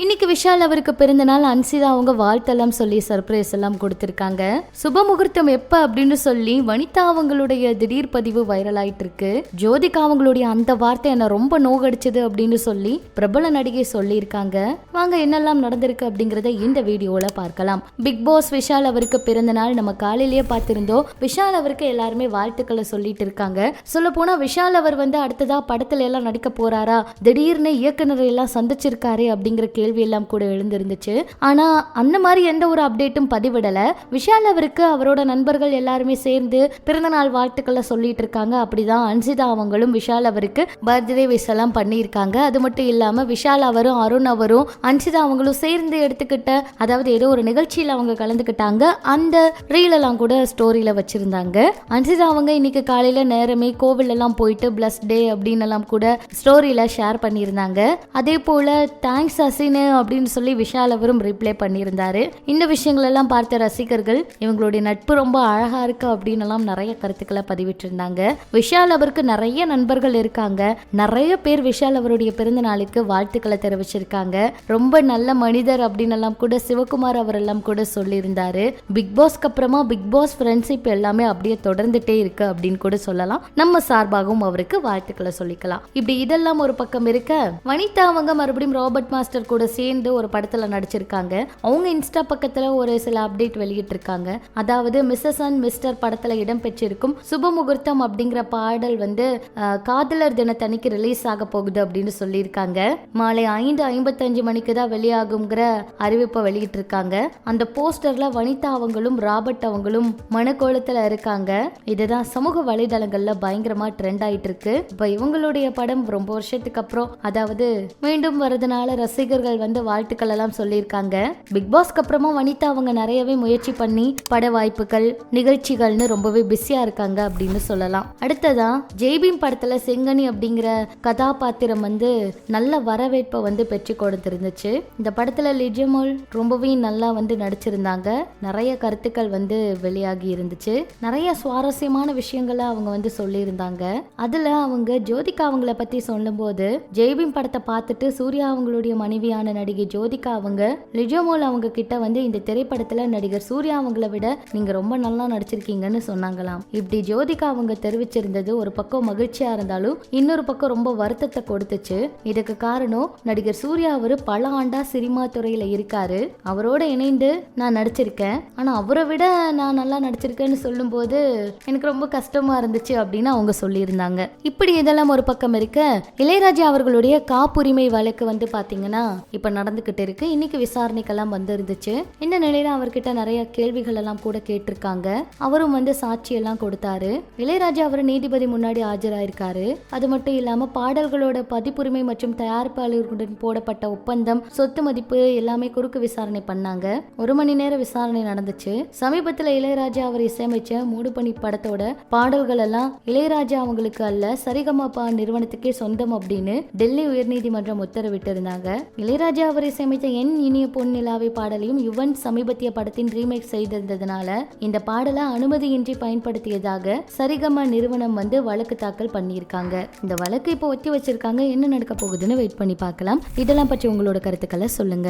இன்னைக்கு விஷால் அவருக்கு பிறந்த நாள். அன்சிதா அவங்க வாழ்த்தெல்லாம் சொல்லி சர்ப்ரைஸ் எல்லாம் கொடுத்திருக்காங்க. சுப முகூர்த்தம் எப்ப அப்படின்னு சொல்லி வனிதா அவங்களுடைய திடீர் பதிவு வைரல் ஆயிட்டு இருக்கு. ஜோதிகா அவங்களுடைய அந்த வார்த்தை என்ன ரொம்ப நோகடிச்சது அப்படின்னு சொல்லி பிரபல நடிகை சொல்லியிருக்காங்க. வாங்க என்னெல்லாம் நடந்திருக்கு அப்படிங்கறத இந்த வீடியோல பார்க்கலாம். பிக் பாஸ் விஷால் அவருக்கு பிறந்த நாள் நம்ம காலையிலேயே பார்த்திருந்தோம். விஷால் அவருக்கு எல்லாருமே வாழ்த்துக்களை சொல்லிட்டு இருக்காங்க. சொல்ல போனா விஷால் அவர் அடுத்ததா படத்துல எல்லாம் நடிக்க போறாரா, திடீர்னு இயக்குனர் எல்லாம் சந்திச்சிருக்காரு அப்படிங்கிற கேள்வி எல்லாம் கூட எழுந்திருந்துச்சு. ஆனா அந்த மாதிரி எந்த ஒரு அப்டேட்டும் பதிவிடல. விஷால் அவருக்கு அவரோட நண்பர்கள் எல்லாருமே சேர்ந்து பிறந்தநாள் வாழ்த்துக்களை சொல்லிட்டு இருக்காங்க. அப்படிதான் அன்சிதா அவங்களும் விஷால் அவருக்கு பர்த்டே விஷ் எல்லாம் பண்ணியிருக்காங்க. அது மட்டும் இல்லாம விஷால் அவரும் அருண் அவரும் அன்சிதா அவங்களும் சேர்ந்து எடுத்துக்கிட்ட, அதாவது ஏதோ ஒரு நிகழ்ச்சியில் அவங்க கலந்துக்கிட்டாங்க. அந்த ரீல் எல்லாம் கூட ஸ்டோரியில வச்சிருந்தாங்க. அன்சிதா அவங்க இன்னைக்கு காலையில நேரமே கோவில் எல்லாம் போயிட்டு பிளஸ் டே அப்படின்னு எல்லாம் கூட ஸ்டோரியில ஷேர் பண்ணியிருந்தாங்க. அதே போல தேங்க்ஸ் அசின் அப்படின்னு சொல்லி விஷால் அவரும் ரிப்ளை பண்ணியிருந்தாரு. இந்த விஷயங்கள் எல்லாம் பார்த்த ரசிகர்கள் இவங்களுடைய நட்பு ரொம்ப அழகா இருக்கு அப்படின்னு எல்லாம் நிறைய கருத்துக்களை பதிவிட்டு இருந்தாங்க. விஷால் அவருக்கு நிறைய நண்பர்கள் இருக்காங்க. நிறைய பேர் விஷால் அவருடைய பிறந்த நாளுக்கு வாழ்த்துக்களை தெரிவிச்சிருக்காங்க. ரொம்ப நல்ல மனிதர் அப்படின்னு எல்லாம் கூட சிவகுமார் அவர் எல்லாம் கூட சொல்லியிருந்தாரு. பிக் பாஸ்க்கு அப்புறமா பிக் பாஸ் ஃப்ரெண்ட்ஷிப் எல்லாமே அப்படியே தொடர்ந்துட்டே இருக்கு அப்படின்னு கூட சொல்லலாம். நம்ம சார்பாகவும் அவருக்கு வாழ்த்துக்களை சொல்லிக்கலாம். இப்படி இதெல்லாம் ஒரு பக்கம் இருக்க, வனிதா அவங்க மறுபடியும் ராபர்ட் மாஸ்டர் கூட சேர்ந்து ஒரு படத்துல நடிச்சிருக்காங்க. அவங்க இன்ஸ்டா பக்கத்துல ஒரு சில அப்டேட் வெளியிட்டு இருக்காங்க. அதாவது மிஸ்ஸஸ் அண்ட் மிஸ்டர் படத்துல இடம்பெற்றிருக்கும் சுப முகூர்த்தம் அப்படிங்கிற பாடல் காதலர் தினத்தன்னைக்கு ரிலீஸ் ஆக போகுது அப்படின்னு சொல்லியிருக்காங்க. மாலை 5:55 மணிக்கு தான் வெளியாகுங்கிற அறிவிப்பை வெளியிட்டு இருக்காங்க. அந்த போஸ்டர்ல வனிதா அவங்களும் ராபர்ட் அவங்களும் மனக்கோலத்துல இருக்காங்க. இதுதான் சமூக வலைதளங்கள்ல பயங்கரமா ட்ரெண்ட் ஆயிட்டு இருக்கு. இப்ப இவங்களுடைய படம் ரொம்ப வருஷத்துக்கு அப்புறம், அதாவது மீண்டும் வரதுனால ரசிகர்கள் வாழ்த்துக்கள் எல்லாம் சொல்லியிருக்காங்க. பிக் பாஸ்க்கு அப்புறமா வனிதா அவங்க நிறையவே முயற்சி பண்ணி பட வாய்ப்புகள் நிகழ்ச்சிகள்னு ரொம்பவே பிஸியா இருக்காங்க அப்படின்னு சொல்லலாம். அடுத்ததா ஜெய்பீம் படத்துல செங்கனி அப்படிங்கிற கதாபாத்திரம் நல்ல வரவேற்பை பெற்று கொடுத்திருந்துச்சு. இந்த படத்துல லிஜமல் ரொம்பவே நல்லா நடிச்சிருந்தாங்க. நிறைய கருத்துக்கள் வெளியாகி இருந்துச்சு. நிறைய சுவாரஸ்யமான விஷயங்களை அவங்க சொல்லியிருந்தாங்க. அதுல அவங்க ஜோதிகா அவங்கள பத்தி சொல்லும் போது, ஜெய்பீம் படத்தை பார்த்துட்டு சூர்யா அவங்களுடைய மனைவியான நடிகை ஜோதிகா அவங்க லிஜோமோல் அவங்க கிட்ட இந்த திரைப்படத்துல நடிகர் சூர்யா அவங்கள விட நீங்க ரொம்ப நல்லா நடிச்சிருக்கீங்கன்னு சொன்னாங்களாம். இப்படி ஜோதிகா அவங்க தெரிவிச்சிருந்தது ஒரு பக்கம் மகிழ்ச்சியா இருந்தாலும் இன்னொரு பக்கம் ரொம்ப வருத்தத்தை கொடுத்துச்சு. இதுக்கு காரணம் நடிகர் சூர்யா அவரு பல ஆண்டா சினிமா துறையில இருக்காரு. அவரோட இணைந்து நான் நடிச்சிருக்கேன். ஆனா அவரை விட நான் நல்லா நடிச்சிருக்கேன்னு சொல்லும் போது எனக்கு ரொம்ப கஷ்டமா இருந்துச்சு அப்படின்னு அவங்க சொல்லியிருந்தாங்க. இப்படி இதெல்லாம் ஒரு பக்கம் இருக்க, இளையராஜா அவர்களுடைய காப்புரிமை வழக்கு பாத்தீங்கன்னா இப்ப நடந்துகிட்டு இருக்கு. இன்னைக்கு விசாரணைக்கெல்லாம் இருந்துச்சு. இந்த நிலையில அவர்கிட்ட நிறைய கேள்விகள் எல்லாம் கூட கேட்டிருக்காங்க. அவரும் சாட்சி எல்லாம் கொடுத்தாரு. இளையராஜா அவர் நீதிபதி முன்னாடி ஆஜராயிருக்காரு. அது மட்டும் இல்லாம பாடல்களோட பதிப்புரிமை மற்றும் தயாரிப்பாளர்களுடன் போடப்பட்ட ஒப்பந்தம், சொத்து மதிப்பு எல்லாமே குறுக்கு விசாரணை பண்ணாங்க. 1 மணி நேர விசாரணை நடந்துச்சு. சமீபத்துல இளையராஜா அவர் இசையமைச்ச மூடுபனி படத்தோட பாடல்கள் எல்லாம் இளையராஜா அவங்களுக்கு அல்ல, சரிகமபா நிறுவனத்துக்கே சொந்தம் அப்படின்னு டெல்லி உயர்நீதிமன்றம் உத்தரவிட்டு இருந்தாங்க. இளையராஜா அவர் இசையமைத்த என் இனிய பொன்னிலாவை பாடலையும் யுவன் சமீபத்திய படத்தின் ரீமேக் செய்திருந்ததுனால இந்த பாடலை அனுமதியின்றி பயன்படுத்தியதாக சரிகம நிறுவனம் வழக்கு தாக்கல் பண்ணியிருக்காங்க. இந்த வழக்கு இப்போ ஒத்தி வச்சிருக்காங்க. என்ன நடக்க போகுதுன்னு வெயிட் பண்ணி பார்க்கலாம். இதெல்லாம் பற்றி உங்களோட கருத்துக்களை சொல்லுங்க.